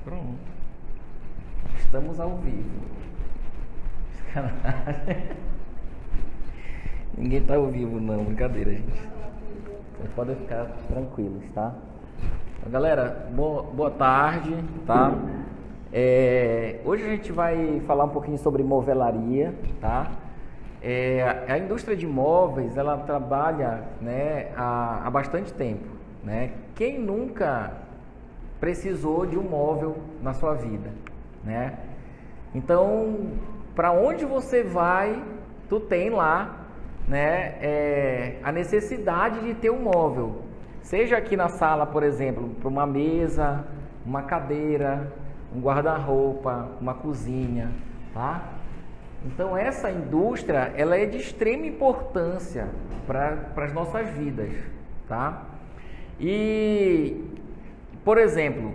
Pronto. Estamos ao vivo. Sacanagem. Ninguém tá ao vivo não, brincadeira, gente. Vocês podem ficar tranquilos, tá? Galera, boa tarde, tá? Hoje a gente vai falar um pouquinho sobre movelaria, tá? A indústria de móveis, ela trabalha, né, há bastante tempo, né? Quem nunca precisou de um móvel na sua vida, né? Então, para onde você vai, tu tem lá, né, a necessidade de ter um móvel. Seja aqui na sala, por exemplo, para uma mesa, uma cadeira, um guarda-roupa, uma cozinha, tá? Então essa indústria, ela é de extrema importância para as nossas vidas, tá? E, por exemplo,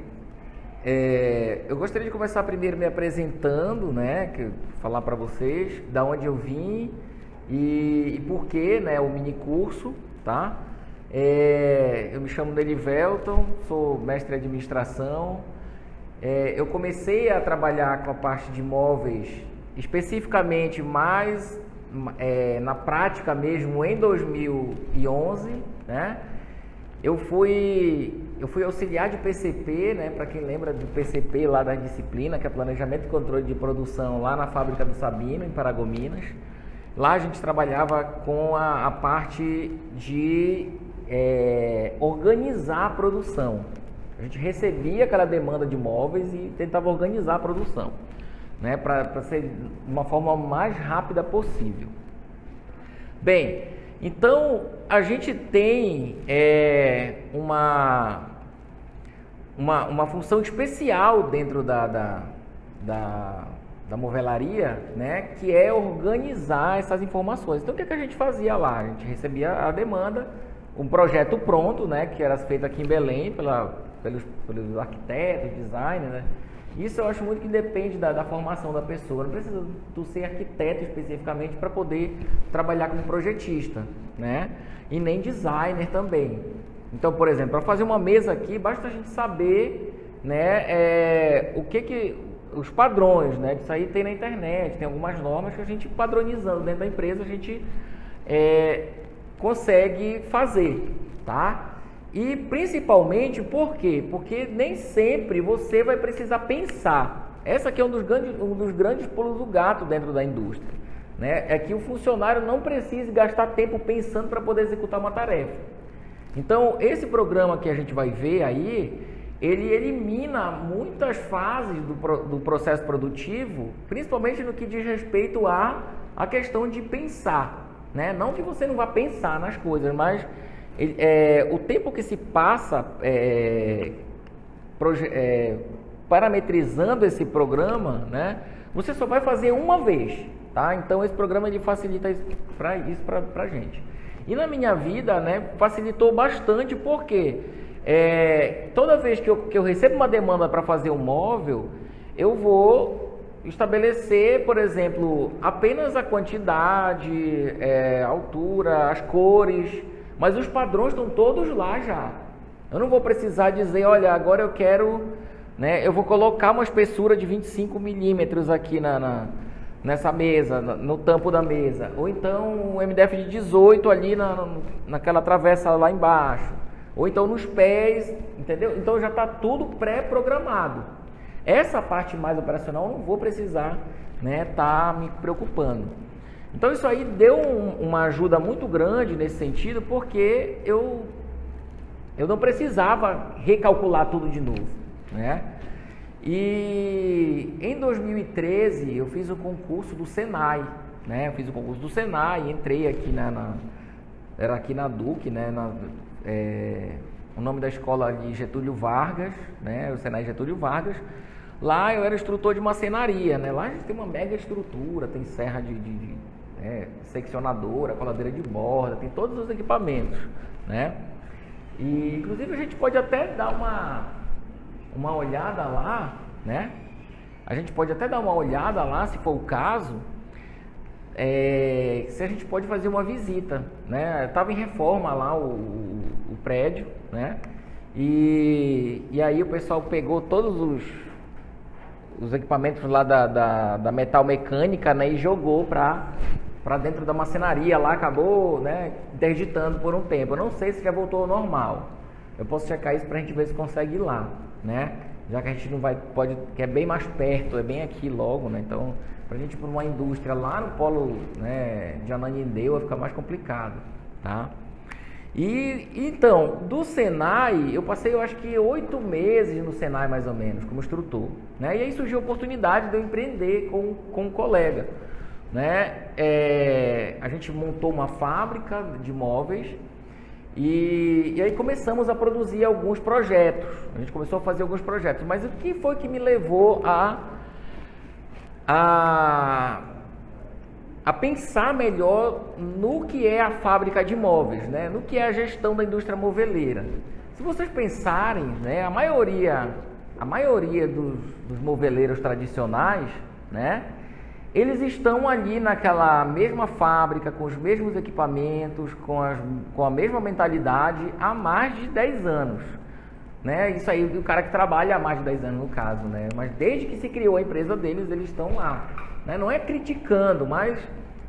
eu gostaria de começar primeiro me apresentando, né? Falar para vocês da onde eu vim e por que, né? O mini curso, tá? Eu me chamo Nelivelton, sou mestre em administração. Eu comecei a trabalhar com a parte de imóveis, especificamente mais na prática mesmo em 2011, né? Eu fui auxiliar de PCP, né? Para quem lembra do PCP lá da disciplina, que é Planejamento e Controle de Produção, lá na fábrica do Sabino, em Paragominas. Lá a gente trabalhava com a parte de organizar a produção. A gente recebia aquela demanda de móveis e tentava organizar a produção, né, para ser de uma forma mais rápida possível. Bem, então a gente tem uma função especial dentro da movelaria, né, que é organizar essas informações. Então o que a gente fazia lá? A gente recebia a demanda, um projeto pronto, né, que era feito aqui em Belém pelos arquitetos, designers, né? Isso eu acho muito que depende da formação da pessoa. Não precisa tu ser arquiteto especificamente para poder trabalhar como projetista, né? E nem designer também. Então, por exemplo, para fazer uma mesa aqui, basta a gente saber, né, os padrões, né? Disso aí tem na internet, tem algumas normas que a gente padronizando dentro da empresa, a gente consegue fazer, tá? E principalmente por quê? Porque nem sempre você vai precisar pensar. Essa aqui é um dos grandes pulos do gato dentro da indústria, né? É que o funcionário não precise gastar tempo pensando para poder executar uma tarefa. Então, esse programa que a gente vai ver aí, ele elimina muitas fases do processo produtivo, principalmente no que diz respeito à questão de pensar, né? Não que você não vá pensar nas coisas, mas o tempo que se passa parametrizando esse programa, né, você só vai fazer uma vez, tá? Então esse programa ele facilita isso pra gente. E na minha vida, né, facilitou bastante porque toda vez que eu recebo uma demanda para fazer um móvel, eu vou estabelecer, por exemplo, apenas a quantidade, a altura, as cores, mas os padrões estão todos lá já. Eu não vou precisar dizer, olha, agora eu quero, né, eu vou colocar uma espessura de 25 milímetros aqui nessa mesa, no tampo da mesa. Ou então um MDF de 18 ali naquela travessa lá embaixo. Ou então nos pés, entendeu? Então já está tudo pré-programado. Essa parte mais operacional eu não vou precisar, né, tá me preocupando. Então isso aí deu uma ajuda muito grande nesse sentido, porque eu não precisava recalcular tudo de novo, né? E em 2013 eu fiz o concurso do Senai, né? Eu fiz o concurso do Senai, entrei aqui era aqui na Duque, né? O nome da escola de Getúlio Vargas, né? O Senai Getúlio Vargas. Lá eu era instrutor de marcenaria, né? Lá a gente tem uma mega estrutura, tem serra seccionadora, coladeira de borda, tem todos os equipamentos, né? E inclusive a gente pode até dar uma olhada lá, né? A gente pode até dar uma olhada lá, se for o caso, se a gente pode fazer uma visita, né? Estava em reforma lá o prédio, né? E aí o pessoal pegou todos os equipamentos lá da metal mecânica, né, e jogou para dentro da marcenaria lá, acabou, né, interditando por um tempo. Eu não sei se já voltou ao normal. Eu posso checar isso para a gente ver se consegue ir lá, né? Já que a gente não vai, que é bem mais perto, é bem aqui logo, né? Então, para a gente ir para uma indústria lá no polo, né, de Ananindeua fica mais complicado, tá? E então, do Senai, eu passei, eu acho que 8 meses no Senai mais ou menos, como instrutor, né? E aí surgiu a oportunidade de eu empreender com um colega, né? A gente montou uma fábrica de móveis e aí começamos a produzir alguns projetos. A gente começou a fazer alguns projetos, mas o que foi que me levou a pensar melhor no que é a fábrica de móveis, né? No que é a gestão da indústria moveleira. Se vocês pensarem, né, a maioria dos moveleiros tradicionais, né, eles estão ali naquela mesma fábrica, com os mesmos equipamentos, com a mesma mentalidade há mais de 10 anos. Né? Isso aí, o cara que trabalha há mais de 10 anos no caso, né? Mas desde que se criou a empresa deles, eles estão lá. Né? Não é criticando, mas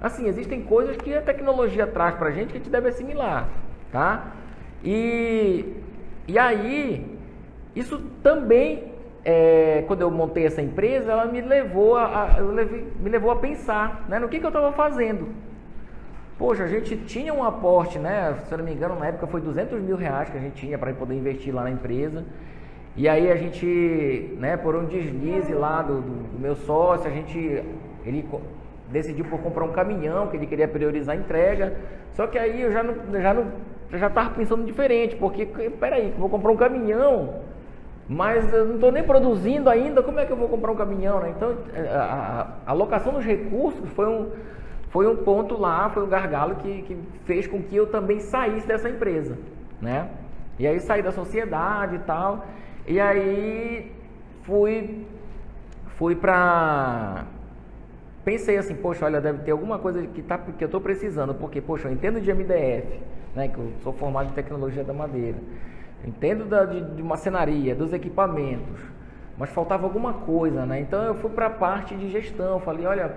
assim, existem coisas que a tecnologia traz pra gente que a gente deve assimilar, tá? E aí, isso também, quando eu montei essa empresa, ela me levou a pensar, né, no que eu estava fazendo. Poxa, a gente tinha um aporte, né? Se eu não me engano, na época foi R$200 mil que a gente tinha para poder investir lá na empresa. E aí a gente, né, por um deslize lá do meu sócio, ele decidiu por comprar um caminhão, que ele queria priorizar a entrega. Só que aí eu já estava pensando diferente, porque, peraí, eu vou comprar um caminhão, mas eu não estou nem produzindo ainda, como é que eu vou comprar um caminhão, né? Então, a alocação dos recursos foi um ponto lá, foi um gargalo que fez com que eu também saísse dessa empresa, né? E aí saí da sociedade e tal, e aí fui para... Pensei assim, poxa, olha, deve ter alguma coisa que eu estou precisando, porque, poxa, eu entendo de MDF, né, que eu sou formado em tecnologia da madeira, entendo de marcenaria, dos equipamentos, mas faltava alguma coisa, né? Então eu fui para a parte de gestão, falei, olha,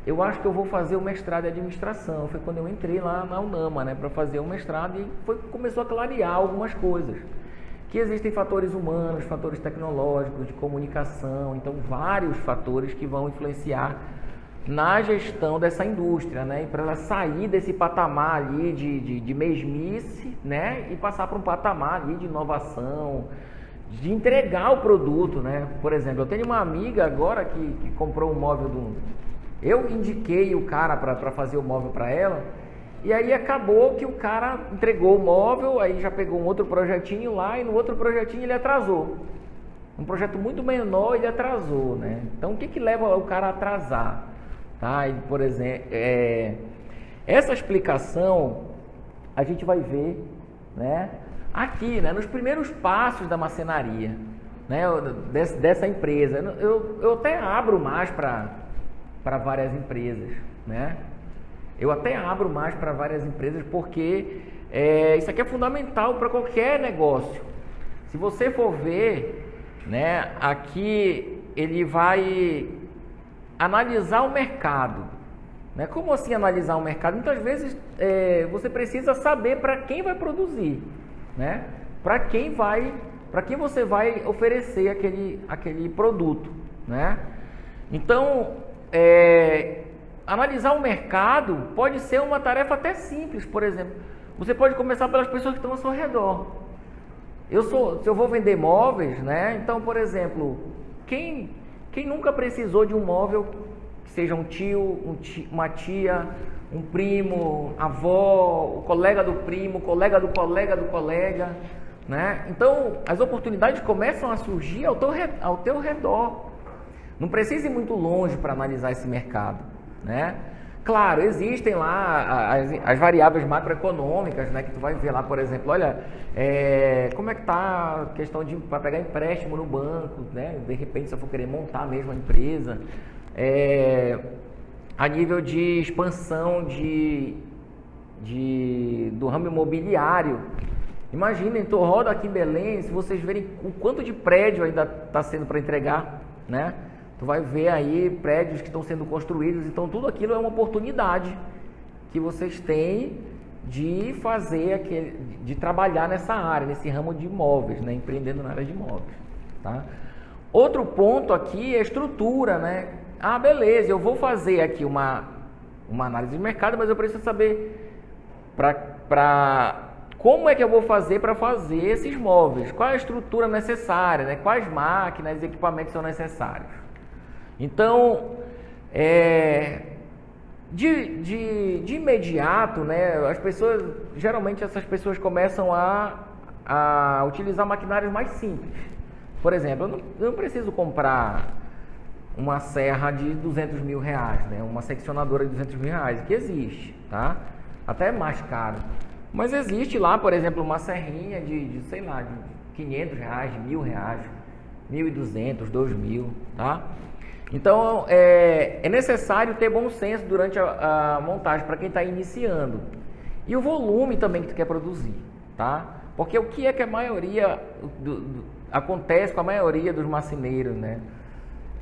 eu acho que eu vou fazer o mestrado em administração. Foi quando eu entrei lá na UNAMA, né, para fazer o mestrado, e começou a clarear algumas coisas. Que existem fatores humanos, fatores tecnológicos, de comunicação, então vários fatores que vão influenciar na gestão dessa indústria, né, e para ela sair desse patamar ali de mesmice, né, e passar para um patamar ali de inovação, de entregar o produto, né. Por exemplo, eu tenho uma amiga agora que comprou um móvel eu indiquei o cara para fazer o móvel para ela, e aí acabou que o cara entregou o móvel, aí já pegou um outro projetinho lá, e no outro projetinho ele atrasou. Um projeto muito menor, ele atrasou, né? Então o que leva o cara a atrasar? Tá? E, por exemplo, essa explicação a gente vai ver, né, aqui, né, nos primeiros passos da marcenaria, né, dessa empresa. Eu até abro mais para várias empresas, né? Eu até abro mais para várias empresas porque isso aqui é fundamental para qualquer negócio. Se você for ver, né, aqui ele vai analisar o mercado, né? Como assim analisar o mercado? Muitas vezes você precisa saber para quem vai produzir, né? Para quem você vai oferecer aquele produto, né? Então, analisar o mercado pode ser uma tarefa até simples. Por exemplo, você pode começar pelas pessoas que estão ao seu redor. Se eu vou vender móveis, né? Então, por exemplo, quem nunca precisou de um móvel, que seja um tio, uma tia, um primo, avó, o colega do primo, colega do colega do colega, né? Então, as oportunidades começam a surgir ao teu redor. Não precisa ir muito longe para analisar esse mercado, né? Claro, existem lá as variáveis macroeconômicas, né? Que tu vai ver lá, por exemplo, olha, como é que tá a questão para pegar empréstimo no banco, né? De repente, se eu for querer montar mesmo a empresa, a nível de expansão do ramo imobiliário. Imaginem, tu roda aqui em Belém, se vocês verem o quanto de prédio ainda está sendo para entregar, né? tu vai ver aí prédios que estão sendo construídos, então tudo aquilo é uma oportunidade que vocês têm de fazer de trabalhar nessa área, nesse ramo de imóveis, né? Empreendendo na área de imóveis, tá? Outro ponto aqui é a estrutura, né? Ah, beleza, eu vou fazer aqui uma análise de mercado, mas eu preciso saber como é que eu vou fazer para fazer esses móveis, qual é a estrutura necessária, né? Quais máquinas e equipamentos são necessários. Então, de imediato, né, geralmente essas pessoas começam a utilizar maquinários mais simples. Por exemplo, eu não preciso comprar uma serra de 200 mil reais, né, uma seccionadora de 200 mil reais, que existe, tá? Até é mais caro. Mas existe lá, por exemplo, uma serrinha sei lá, de 500 reais, de 1.000 reais, 1.200, 2.000, tá? Então, é necessário ter bom senso durante a montagem para quem está iniciando. E o volume também que tu quer produzir, tá? Porque o que é que a maioria acontece com a maioria dos marceneiros, né?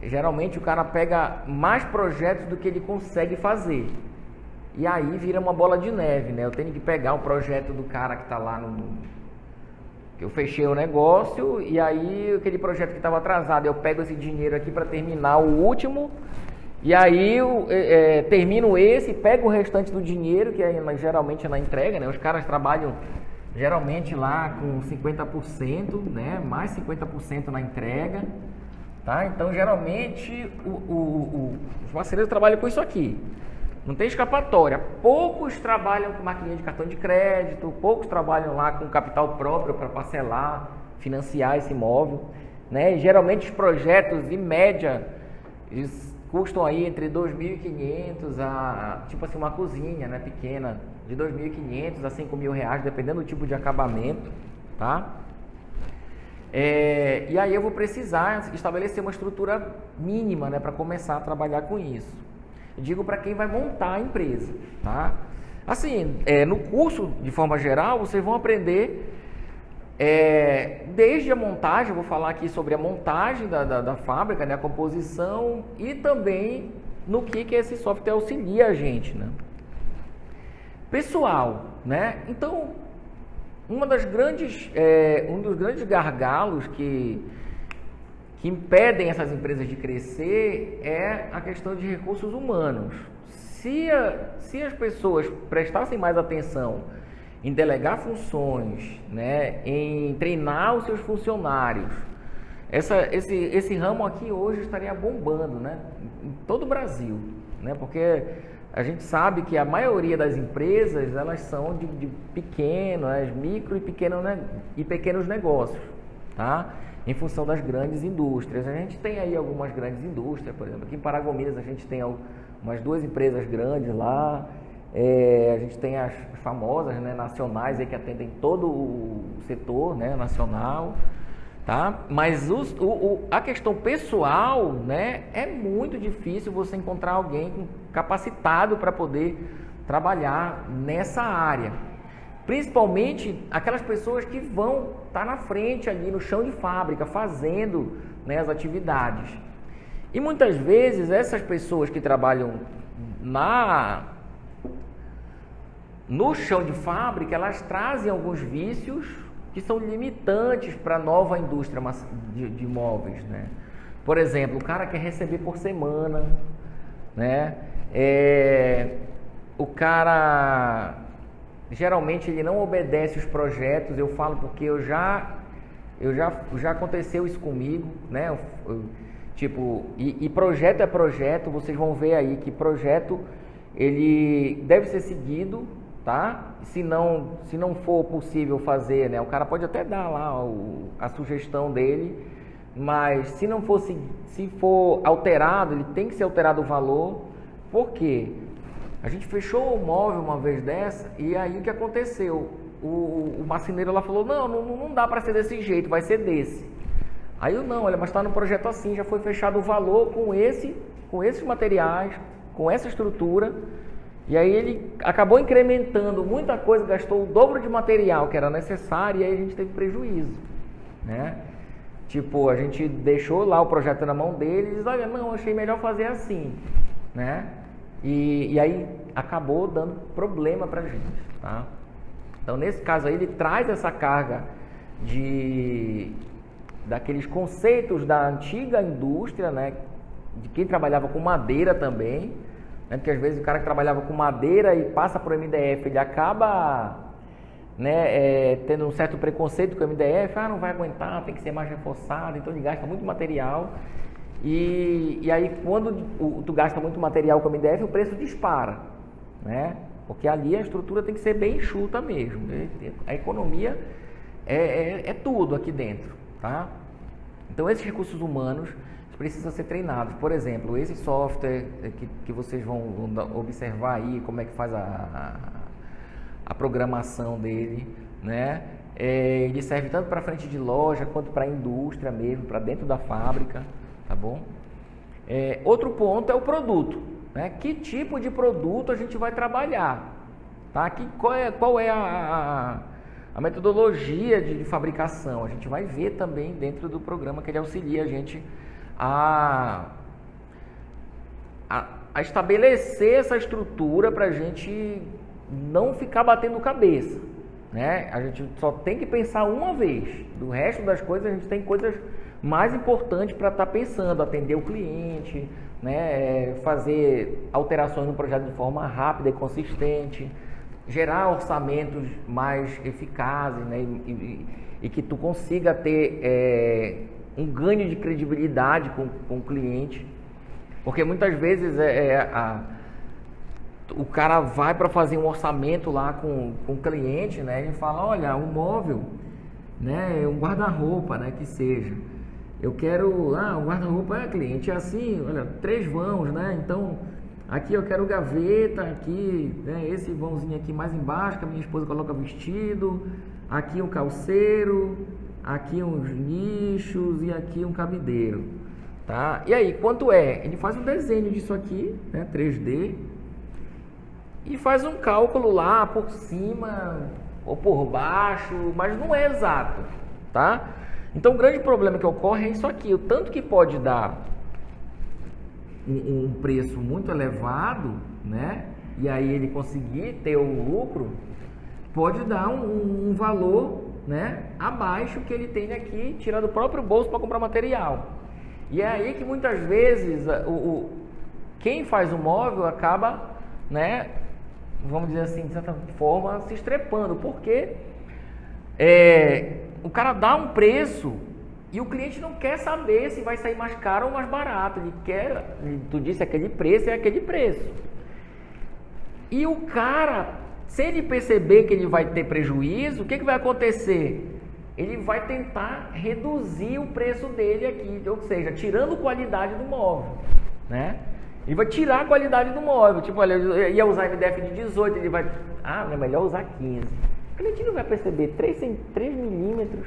Geralmente o cara pega mais projetos do que ele consegue fazer. E aí vira uma bola de neve, né? Eu tenho que pegar o projeto do cara que está lá que eu fechei o negócio, e aí aquele projeto que estava atrasado, eu pego esse dinheiro aqui para terminar o último, e aí eu termino esse, pego o restante do dinheiro, que geralmente é na entrega, né? Os caras trabalham geralmente lá com 50%, né? Mais 50% na entrega, tá? Então geralmente os marceneiros trabalham com isso aqui. Não tem escapatória. Poucos trabalham com maquininha de cartão de crédito, poucos trabalham lá com capital próprio para parcelar, financiar esse imóvel, né? E geralmente os projetos, em média, eles custam aí entre 2.500 a, tipo assim, uma cozinha, né, pequena, de 2.500 a 5.000 reais, dependendo do tipo de acabamento, tá? E aí eu vou precisar estabelecer uma estrutura mínima, né, para começar a trabalhar com isso. Eu digo para quem vai montar a empresa, tá? Assim, no curso, de forma geral, vocês vão aprender desde a montagem, eu vou falar aqui sobre a montagem da fábrica, né, a composição, e também no que esse software auxilia a gente, né? Pessoal, né? Então, um dos grandes gargalos que impedem essas empresas de crescer é a questão de recursos humanos. Se as pessoas prestassem mais atenção em delegar funções, né, em treinar os seus funcionários, esse ramo aqui hoje estaria bombando, né, em todo o Brasil, né, porque a gente sabe que a maioria das empresas, elas são de pequenos, micro e pequenos negócios, tá? Em função das grandes indústrias. A gente tem aí algumas grandes indústrias, por exemplo, aqui em Paragominas a gente tem umas 2 empresas grandes lá, a gente tem as famosas, né, nacionais aí que atendem todo o setor, né, nacional, tá? Mas a questão pessoal, né, é muito difícil você encontrar alguém capacitado para poder trabalhar nessa área. Principalmente aquelas pessoas que vão estar na frente ali no chão de fábrica, fazendo, né, as atividades. E muitas vezes essas pessoas que trabalham no chão de fábrica, elas trazem alguns vícios que são limitantes para a nova indústria de imóveis, né? Por exemplo, o cara quer receber por semana, né? O cara geralmente ele não obedece os projetos. Eu falo porque já aconteceu isso comigo, né? E projeto é projeto. Vocês vão ver aí que projeto ele deve ser seguido, tá? Se não for possível fazer, né? O cara pode até dar lá a sugestão dele, mas se for alterado, ele tem que ser alterado o valor. Por quê? A gente fechou o móvel uma vez dessa, e aí o que aconteceu? O marceneiro lá falou, não dá para ser desse jeito, vai ser desse. Aí eu, não, olha, mas está no projeto assim, já foi fechado o valor com esses materiais, com essa estrutura, e aí ele acabou incrementando muita coisa, gastou o dobro de material que era necessário, e aí a gente teve prejuízo, né? Tipo, a gente deixou lá o projeto na mão dele e diz, olha, não, achei melhor fazer assim, né? E aí acabou dando problema pra gente, tá? Então, nesse caso aí, ele traz essa carga daqueles conceitos da antiga indústria, né? De quem trabalhava com madeira também, né? Porque às vezes o cara que trabalhava com madeira e passa para o MDF, ele acaba, né, tendo um certo preconceito com o MDF, não vai aguentar, tem que ser mais reforçado, então ele gasta muito material. E aí quando tu gasta muito material com o MDF, o preço dispara, né? Porque ali a estrutura tem que ser bem enxuta mesmo. A economia é tudo aqui dentro, tá? Então esses recursos humanos precisam ser treinados. Por exemplo, esse software que vocês vão observar aí, como é que faz a programação dele, né? Ele serve tanto para frente de loja quanto para a indústria mesmo, para dentro da fábrica, tá bom? Outro ponto é o produto, né? Que tipo de produto a gente vai trabalhar, tá? Qual é a metodologia de fabricação? A gente vai ver também dentro do programa que ele auxilia a gente a estabelecer essa estrutura para a gente não ficar batendo cabeça, né? A gente só tem que pensar uma vez. Do resto das coisas, a gente tem coisas mais importantes para estar pensando, atender o cliente, né? Fazer alterações no projeto de forma rápida e consistente, gerar orçamentos mais eficazes, né? E que tu consiga ter um ganho de credibilidade com o cliente, porque muitas vezes o cara vai para fazer um orçamento lá com o cliente, né? Ele fala, olha, um móvel, né? Um guarda-roupa, né? Que seja. Eu quero, um guarda-roupa cliente, é assim, olha, 3 vãos, né? Então, aqui eu quero gaveta, aqui, né? Esse vãozinho aqui mais embaixo, que a minha esposa coloca vestido, aqui um calceiro, aqui uns nichos e aqui um cabideiro, tá? E aí, quanto é? Ele faz um desenho disso aqui, né? 3D, e faz um cálculo lá por cima ou por baixo, mas não é exato, tá? Então o grande problema que ocorre é isso aqui, o tanto que pode dar um preço muito elevado, né? E aí ele conseguir ter o lucro, pode dar um valor, né, abaixo que ele tem aqui, tirar do próprio bolso para comprar material. E é aí que muitas vezes quem faz o móvel acaba, né, vamos dizer assim, de certa forma, se estrepando, porque o cara dá um preço e o cliente não quer saber se vai sair mais caro ou mais barato. Ele quer, tu disse aquele preço, é aquele preço. E o cara, se ele perceber que ele vai ter prejuízo, o que vai acontecer? Ele vai tentar reduzir o preço dele aqui, ou seja, tirando qualidade do móvel, né? Ele vai tirar a qualidade do móvel. Tipo, olha, eu ia usar MDF de 18, ele vai... é melhor usar 15. O cliente não vai perceber 3 milímetros,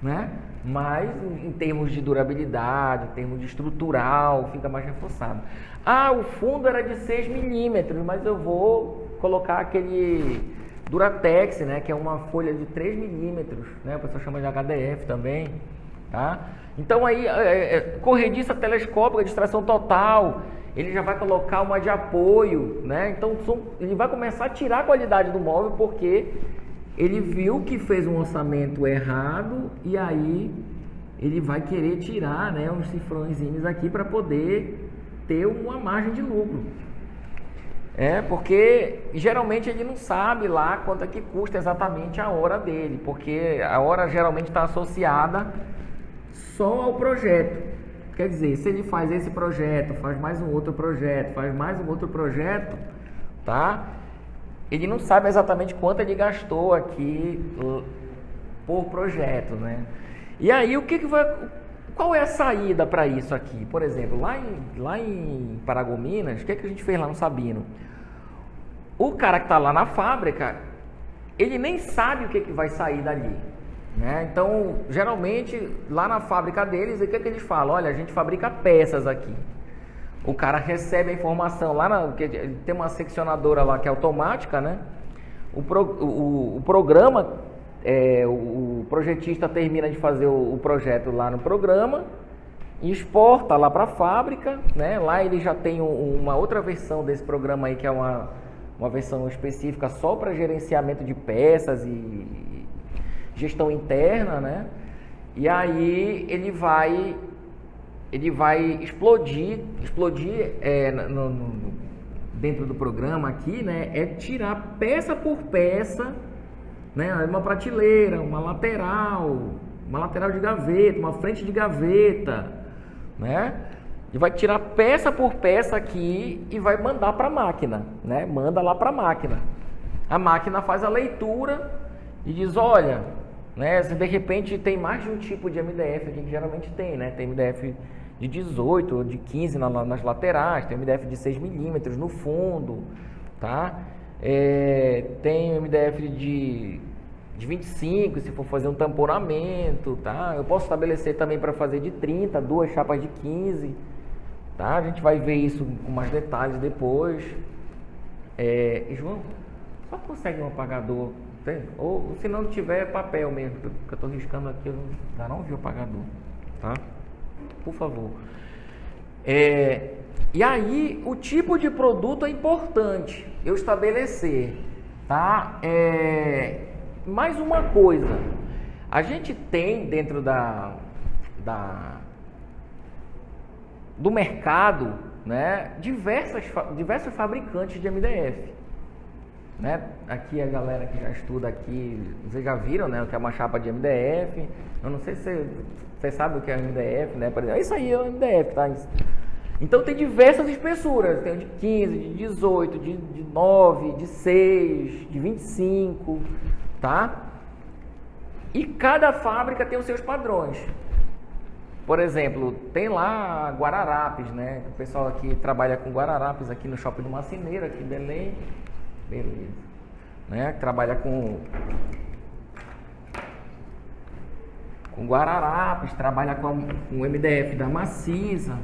né? Mas em termos de durabilidade, em termos de estrutural, fica mais reforçado. O fundo era de 6 milímetros, mas eu vou colocar aquele Duratex, né? Que é uma folha de 3 milímetros, né? O pessoal chama de HDF também, tá? Então aí, corrediça telescópica, distração total, ele já vai colocar uma de apoio, né? Então ele vai começar a tirar a qualidade do móvel porque ele viu que fez um orçamento errado e aí ele vai querer tirar, né, uns cifrõezinhos aqui para poder ter uma margem de lucro. Porque geralmente ele não sabe lá quanto é que custa exatamente a hora dele, porque a hora geralmente está associada só ao projeto. Quer dizer, se ele faz esse projeto, faz mais um outro projeto, faz mais um outro projeto, tá? Ele não sabe exatamente quanto ele gastou aqui por projeto, né? E aí, qual é a saída para isso aqui? Por exemplo, lá em Paragominas, o que a gente fez lá no Sabino? O cara que está lá na fábrica, ele nem sabe o que vai sair dali, né? Então, geralmente, lá na fábrica deles, o que eles falam? Olha, a gente fabrica peças aqui. O cara recebe a informação lá, tem uma seccionadora lá que é automática, né? O programa o projetista termina de fazer o projeto lá no programa e exporta lá para a fábrica, né? Lá ele já tem uma outra versão desse programa aí, que é uma versão específica só para gerenciamento de peças e gestão interna, né? E aí ele vai explodir dentro do programa aqui, né? É tirar peça por peça, né? Uma prateleira, uma lateral de gaveta, uma frente de gaveta, né? E vai tirar peça por peça aqui e vai mandar para a máquina, né? Manda lá para a máquina. A máquina faz a leitura e diz, olha, né? Se de repente tem mais de um tipo de MDF aqui, que geralmente tem, né? Tem MDF de 18 ou de 15 nas laterais, tem MDF de 6 milímetros no fundo, tá? Tem MDF de 25, se for fazer um tamponamento, tá? Eu posso estabelecer também para fazer de 30, 2 chapas de 15, tá? A gente vai ver isso com mais detalhes depois. João, só consegue um apagador, tem? Ou se não tiver papel mesmo, que eu estou riscando aqui, eu ainda não vi o apagador, tá? Por favor. E aí, o tipo de produto é importante eu estabelecer, tá? Mais uma coisa, a gente tem dentro do mercado, né, diversos fabricantes de MDF, né? Aqui a galera que já estuda aqui, vocês já viram, né, o que é uma chapa de MDF. Eu não sei se você sabe o que é MDF, né? Por exemplo, isso aí é o MDF, tá? Então tem diversas espessuras, tem de 15, de 18, de 9, de 6, de 25, tá? E cada fábrica tem os seus padrões. Por exemplo, tem lá Guararapes, né? O pessoal aqui trabalha com Guararapes aqui no Shopping do Marceneiro, aqui em Belém. Beleza. Né? Trabalha com Guararapes, trabalha com o MDF da Macisa.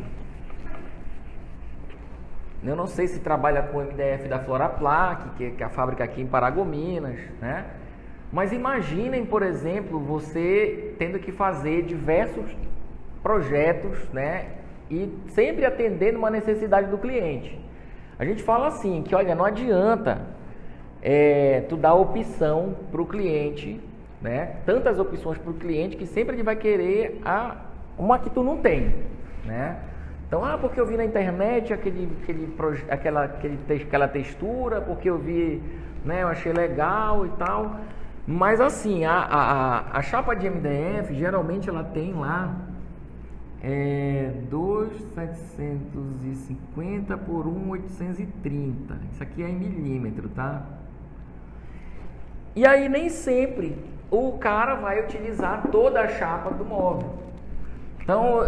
Eu não sei se trabalha com o MDF da Floraplac, que é a fábrica aqui em Paragominas, né? Mas imaginem, por exemplo, você tendo que fazer diversos projetos, né? E sempre atendendo uma necessidade do cliente. A gente fala assim, que olha, não adianta tu dar opção para o cliente, né? Tantas opções para o cliente que sempre ele vai querer uma que tu não tem, né? Então, porque eu vi na internet aquela textura, porque eu vi, né? Eu achei legal e tal. Mas assim, a chapa de MDF, geralmente ela tem lá 2.750 por 1.830. Isso aqui é em milímetro, tá? E aí nem sempre o cara vai utilizar toda a chapa do móvel. Então,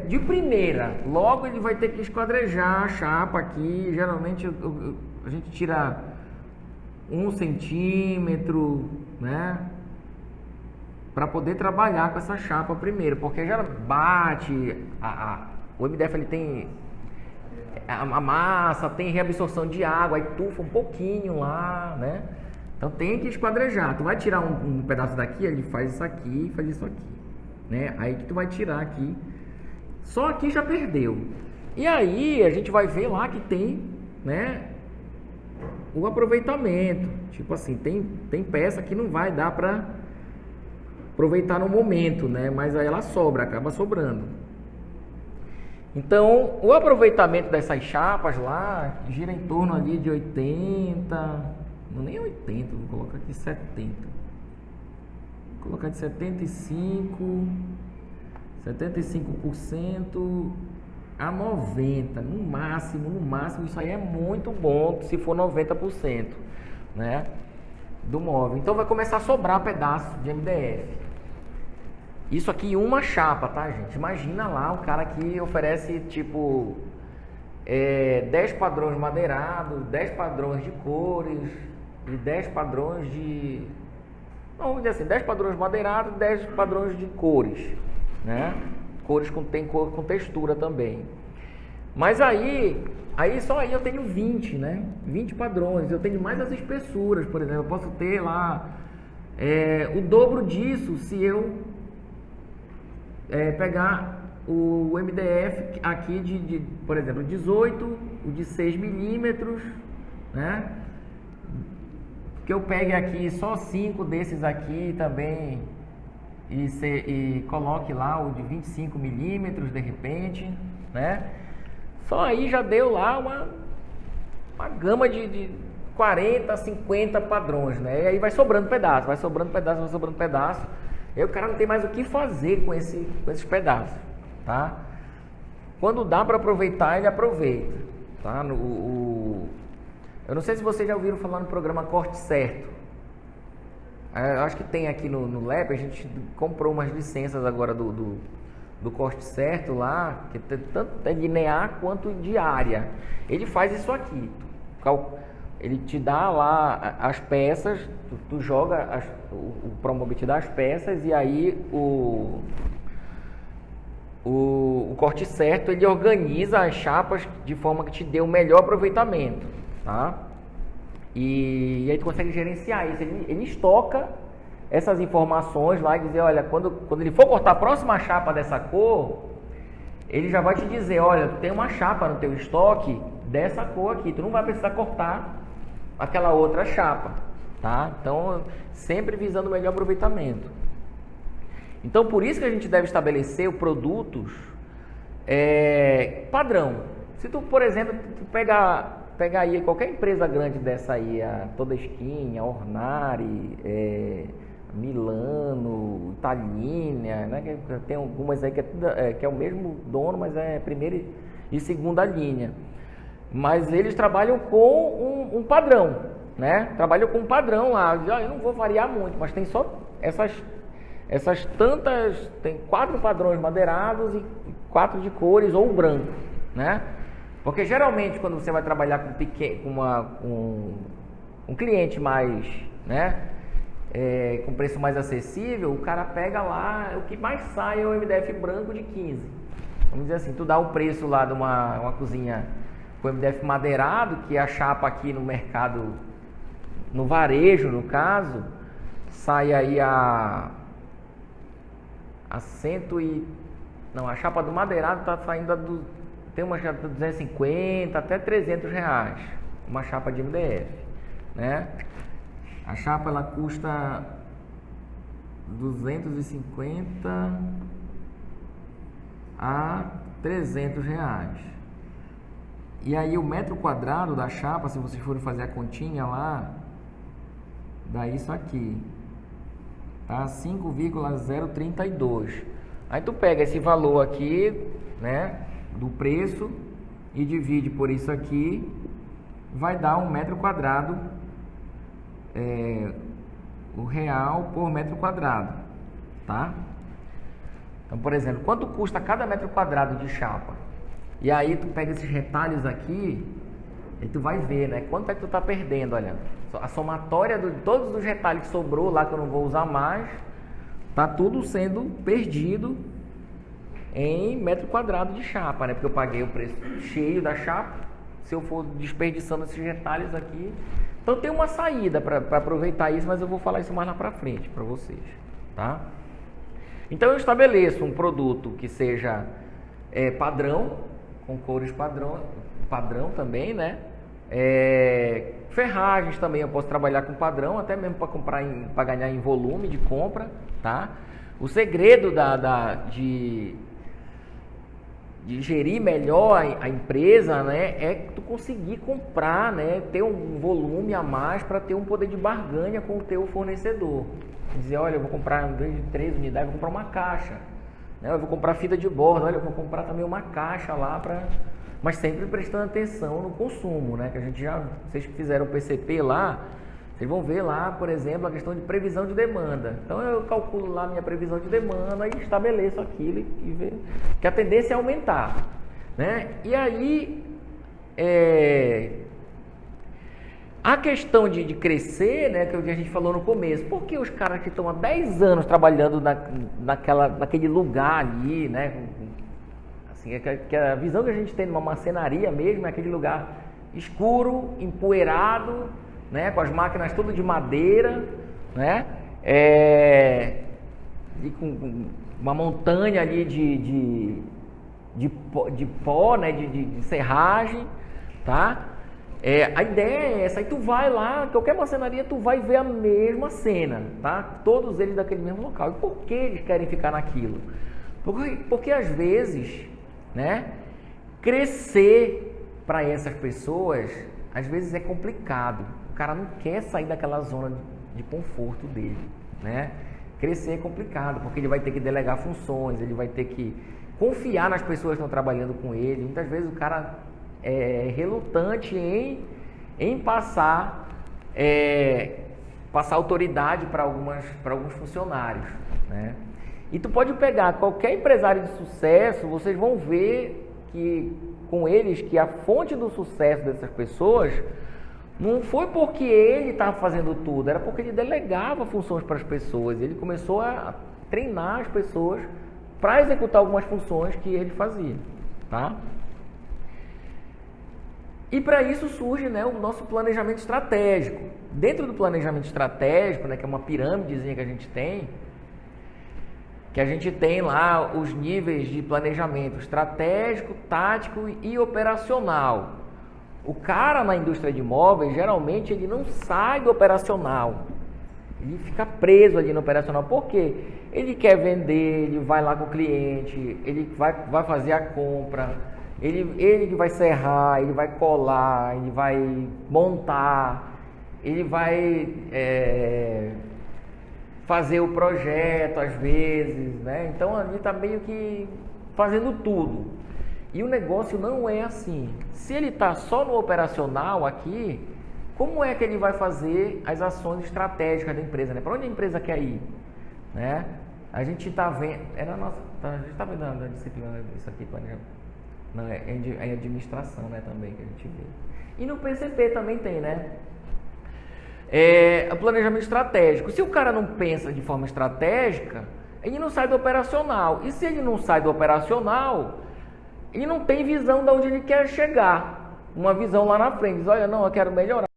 de primeira, logo ele vai ter que esquadrejar a chapa aqui. Geralmente a gente tira 1 centímetro, né? Para poder trabalhar com essa chapa primeiro, porque já bate, o MDF ele tem a massa, tem reabsorção de água, aí tufa um pouquinho lá, né? Então tem que esquadrejar. Tu vai tirar um pedaço daqui, ele faz isso aqui, faz isso aqui, né? Aí que tu vai tirar aqui, só aqui já perdeu. E aí a gente vai ver lá que tem, né, o aproveitamento. Tipo assim, tem peça que não vai dar para aproveitar no momento, né? Mas aí ela acaba sobrando. Então, o aproveitamento dessas chapas lá gira em torno ali de 80, não nem 80, vou colocar aqui 70. Vou colocar de 75% a 90%, no máximo, isso aí é muito bom se for 90%, né, do móvel. Então vai começar a sobrar pedaço de MDF. Isso aqui em uma chapa, tá, gente? Imagina lá o cara que oferece tipo 10 padrões madeirados, 10 padrões de cores e 10 padrões de... Não, vamos dizer assim, 10 padrões madeirados, 10 padrões de cores, né? Cores tem cor com textura também. Mas aí só aí eu tenho 20, né? 20 padrões. Eu tenho mais as espessuras, por exemplo. Eu posso ter lá o dobro disso se eu pegar o MDF aqui por exemplo, 18, o de 6 milímetros, né? Que eu pegue aqui só 5 desses aqui também e coloque lá o de 25 milímetros de repente, né? Só aí já deu lá uma gama de 40, 50 padrões, né? E aí vai sobrando pedaço, vai sobrando pedaço. E aí o cara não tem mais o que fazer com esses pedaços, tá? Quando dá para aproveitar, ele aproveita, tá? Eu não sei se vocês já ouviram falar no programa Corte Certo. Eu acho que tem aqui no LEP, a gente comprou umas licenças agora do Corte Certo lá, que tanto é linear quanto de área. Ele faz isso aqui. Ele te dá lá as peças, tu joga, o Promobit te dá as peças e aí o Corte Certo ele organiza as chapas de forma que te dê o melhor aproveitamento, tá? E aí tu consegue gerenciar isso. Ele estoca essas informações lá e dizer, olha, quando ele for cortar a próxima chapa dessa cor, ele já vai te dizer, olha, tu tem uma chapa no teu estoque dessa cor aqui, tu não vai precisar cortar aquela outra chapa, tá? Então, sempre visando o melhor aproveitamento. Então, por isso que a gente deve estabelecer produtos padrão. Se tu, por exemplo, pegar aí qualquer empresa grande dessa aí, a Todeskin, a Ornari, Milano, Italina, né? Tem algumas aí que é o mesmo dono, mas é primeira e segunda linha. Mas eles trabalham com um padrão, né? Trabalham com um padrão lá. Eu não vou variar muito, mas tem só essas tantas, tem 4 padrões madeirados e 4 de cores ou branco, né? Porque geralmente quando você vai trabalhar com um cliente mais, né, com preço mais acessível, o cara pega lá, o que mais sai é o MDF branco de 15. Vamos dizer assim, tu dá o preço lá de uma cozinha com MDF madeirado, que a chapa aqui no mercado, no varejo no caso, sai aí a chapa do madeirado está saindo tem uma chapa de 250 até 300 reais, uma chapa de MDF, né? A chapa ela custa 250 a 300 reais. E aí o metro quadrado da chapa, se vocês forem fazer a continha lá, dá isso aqui, tá? 5,032. Aí tu pega esse valor aqui, né, do preço e divide por isso aqui, vai dar um metro quadrado, o real por metro quadrado, tá? Então, por exemplo, quanto custa cada metro quadrado de chapa? E aí tu pega esses retalhos aqui e tu vai ver, né, quanto é que tu tá perdendo, olha. A somatória de todos os retalhos que sobrou lá, que eu não vou usar mais, tá tudo sendo perdido em metro quadrado de chapa, né? Porque eu paguei o preço cheio da chapa, se eu for desperdiçando esses retalhos aqui. Então tem uma saída para aproveitar isso, mas eu vou falar isso mais lá para frente para vocês, tá? Então eu estabeleço um produto que seja padrão, com cores padrão também, né? Ferragens também eu posso trabalhar com padrão, até mesmo para ganhar em volume de compra, tá? O segredo de gerir melhor a empresa, né, é tu conseguir comprar, né, ter um volume a mais para ter um poder de barganha com o teu fornecedor. Dizer, olha, eu vou comprar em vez de 3 unidades, eu vou comprar uma caixa, né, eu vou comprar fita de bordo, olha, eu vou comprar também uma caixa lá mas sempre prestando atenção no consumo, né, que a gente vocês que fizeram o PCP lá, vocês vão ver lá, por exemplo, a questão de previsão de demanda. Então eu calculo lá minha previsão de demanda e estabeleço aquilo e vejo que a tendência é aumentar, né? E aí a questão de crescer, né, que a gente falou no começo, porque os caras que estão há 10 anos trabalhando naquele lugar ali, né, assim, que a visão que a gente tem numa marcenaria mesmo é aquele lugar escuro, empoeirado, né, com as máquinas tudo de madeira, né? com uma montanha ali de pó, né, de serragem, tá? A ideia é essa, aí tu vai lá, qualquer marcenaria, tu vai ver a mesma cena, tá? Todos eles daquele mesmo local. E por que eles querem ficar naquilo? Porque às vezes, né, crescer para essas pessoas, às vezes é complicado. O cara não quer sair daquela zona de conforto dele, né? Crescer é complicado, porque ele vai ter que delegar funções, ele vai ter que confiar nas pessoas que estão trabalhando com ele. Muitas vezes o cara é relutante em passar autoridade para alguns funcionários, né? E tu pode pegar qualquer empresário de sucesso, vocês vão ver com eles que a fonte do sucesso dessas pessoas não foi porque ele estava fazendo tudo, era porque ele delegava funções para as pessoas. Ele começou a treinar as pessoas para executar algumas funções que ele fazia, tá? E para isso surge, né, o nosso planejamento estratégico. Dentro do planejamento estratégico, né, que é uma pirâmidezinha que a gente tem lá os níveis de planejamento estratégico, tático e operacional. O cara na indústria de imóveis, geralmente, ele não sai do operacional. Ele fica preso ali no operacional. Por quê? Ele quer vender, ele vai lá com o cliente, ele vai fazer a compra, ele que vai serrar, ele vai colar, ele vai montar, ele vai fazer o projeto às vezes, né? Então ali está meio que fazendo tudo. E o negócio não é assim. Se ele está só no operacional aqui, como é que ele vai fazer as ações estratégicas da empresa, né? Para onde a empresa quer ir, né? A gente está vendo, a gente está vendo na disciplina isso aqui, não, é administração, né, também que a gente vê. E no PCP também tem, né? O planejamento estratégico. Se o cara não pensa de forma estratégica, ele não sai do operacional. E se ele não sai do operacional, ele não tem visão de onde ele quer chegar. Uma visão lá na frente. Diz, olha, não, eu quero melhorar.